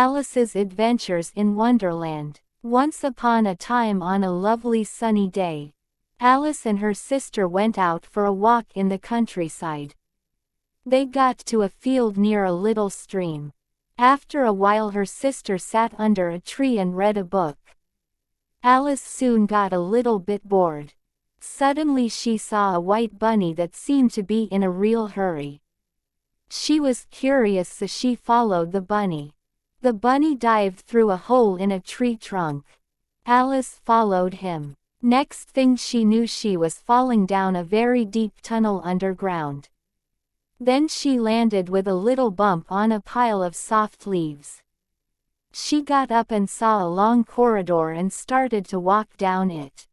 Alice's Adventures in Wonderland. Once upon a time on a lovely sunny day, Alice and her sister went out for a walk in the countryside. They got to a field near a little stream. After a while her sister sat under a tree and read a book. Alice soon got a little bit bored. Suddenly she saw a white bunny that seemed to be in a real hurry. She was curious, so she followed the bunny. The bunny dived through a hole in a tree trunk. Alice followed him. Next thing she knew, she was falling down a very deep tunnel underground. Then she landed with a little bump on a pile of soft leaves. She got up and saw a long corridor and started to walk down it.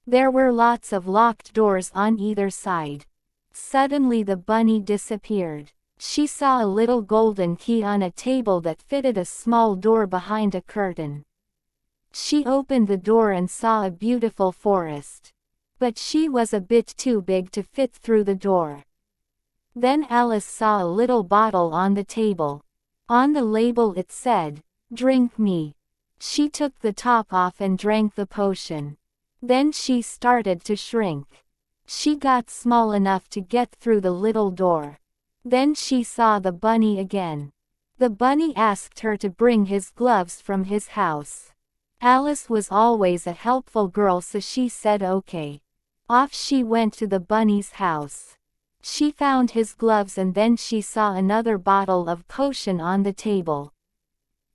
There were lots of locked doors on either side. Suddenly the bunny disappeared. She saw a little golden key on a table that fitted a small door behind a curtain. She opened the door and saw a beautiful forest. But she was a bit too big to fit through the door. Then Alice saw a little bottle on the table. On the label it said, "Drink me." She took the top off and drank the potion. Then she started to shrink. She got small enough to get through the little door. Then she saw the bunny again. The bunny asked her to bring his gloves from his house. Alice was always a helpful girl, so she said okay. Off she went to the bunny's house. She found his gloves and then she saw another bottle of potion on the table.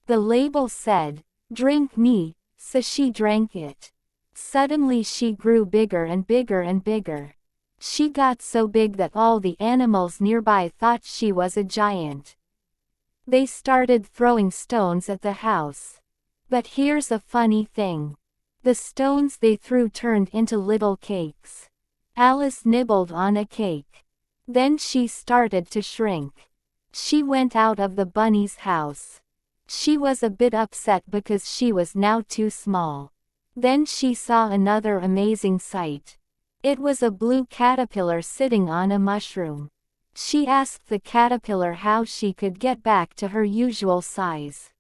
The label said, "Drink me," so she drank it. Suddenly she grew bigger and bigger and bigger. She got so big that all the animals nearby thought she was a giant. They started throwing stones at the house. But here's a funny thing. The stones they threw turned into little cakes. Alice nibbled on a cake. Then she started to shrink. She went out of the bunny's house. She was a bit upset because she was now too small. Then she saw another amazing sight. It was a blue caterpillar sitting on a mushroom. She asked the caterpillar how she could get back to her usual size.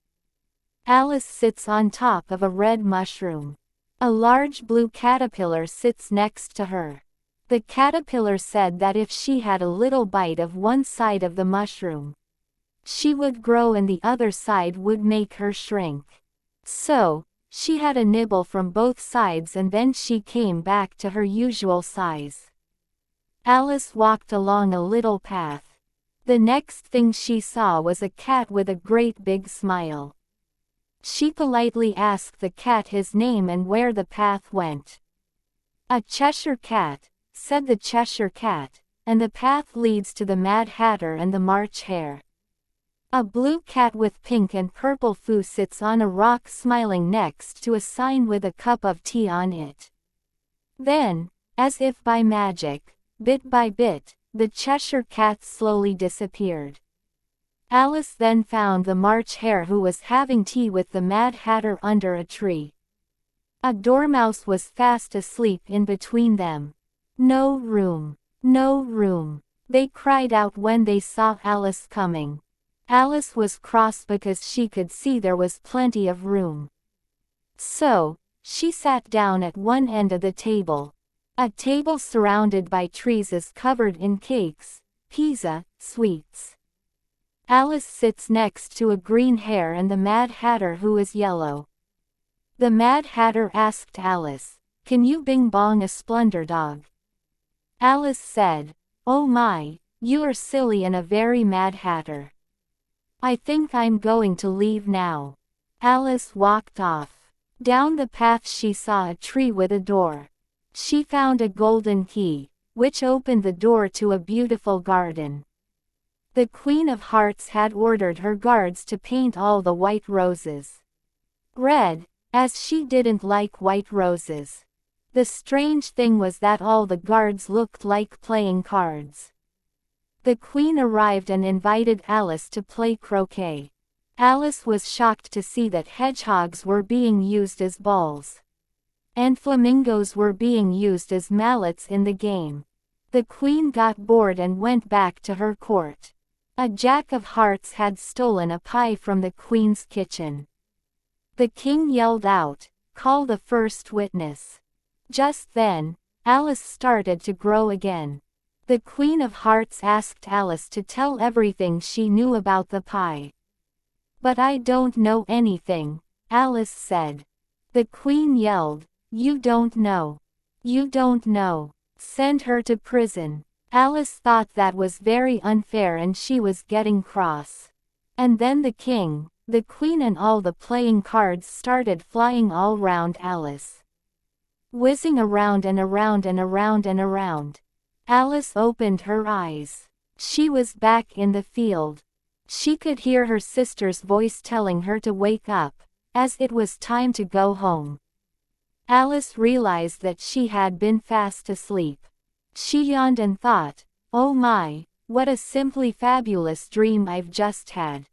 Alice sits on top of a red mushroom. A large blue caterpillar sits next to her. The caterpillar said that if she had a little bite of one side of the mushroom, she would grow and the other side would make her shrink. So, she had a nibble from both sides and then she came back to her usual size. Alice walked along a little path. The next thing she saw was a cat with a great big smile. She politely asked the cat his name and where the path went. "A Cheshire Cat," said the Cheshire Cat, "and the path leads to the Mad Hatter and the March Hare." A blue cat with pink and purple fur sits on a rock smiling next to a sign with a cup of tea on it. Then, as if by magic, bit by bit, the Cheshire Cat slowly disappeared. Alice then found the March Hare, who was having tea with the Mad Hatter under a tree. A dormouse was fast asleep in between them. "No room! No room!" they cried out when they saw Alice coming. Alice was cross because she could see there was plenty of room. So, she sat down at one end of the table. A table surrounded by trees is covered in cakes, pizza, sweets. Alice sits next to a green hare and the Mad Hatter, who is yellow. The Mad Hatter asked Alice, "Can you bing bong a splendor dog?" Alice said, "Oh my, you are silly and a very Mad Hatter. I think I'm going to leave now." Alice walked off. Down the path she saw a tree with a door. She found a golden key, which opened the door to a beautiful garden. The Queen of Hearts had ordered her guards to paint all the white roses red, as she didn't like white roses. The strange thing was that all the guards looked like playing cards. The Queen arrived and invited Alice to play croquet. Alice was shocked to see that hedgehogs were being used as balls, and flamingos were being used as mallets in the game. The Queen got bored and went back to her court. A Jack of Hearts had stolen a pie from the queen's kitchen. The king yelled out, "Call the first witness." Just then, Alice started to grow again. The Queen of Hearts asked Alice to tell everything she knew about the pie. "But I don't know anything," Alice said. The Queen yelled, "You don't know. You don't know. Send her to prison." Alice thought that was very unfair and she was getting cross. And then the king, the queen and all the playing cards started flying all round Alice. Whizzing around and around and around and around. Alice opened her eyes. She was back in the field. She could hear her sister's voice telling her to wake up, as it was time to go home. Alice realized that she had been fast asleep. She yawned and thought, "Oh my, what a simply fabulous dream I've just had."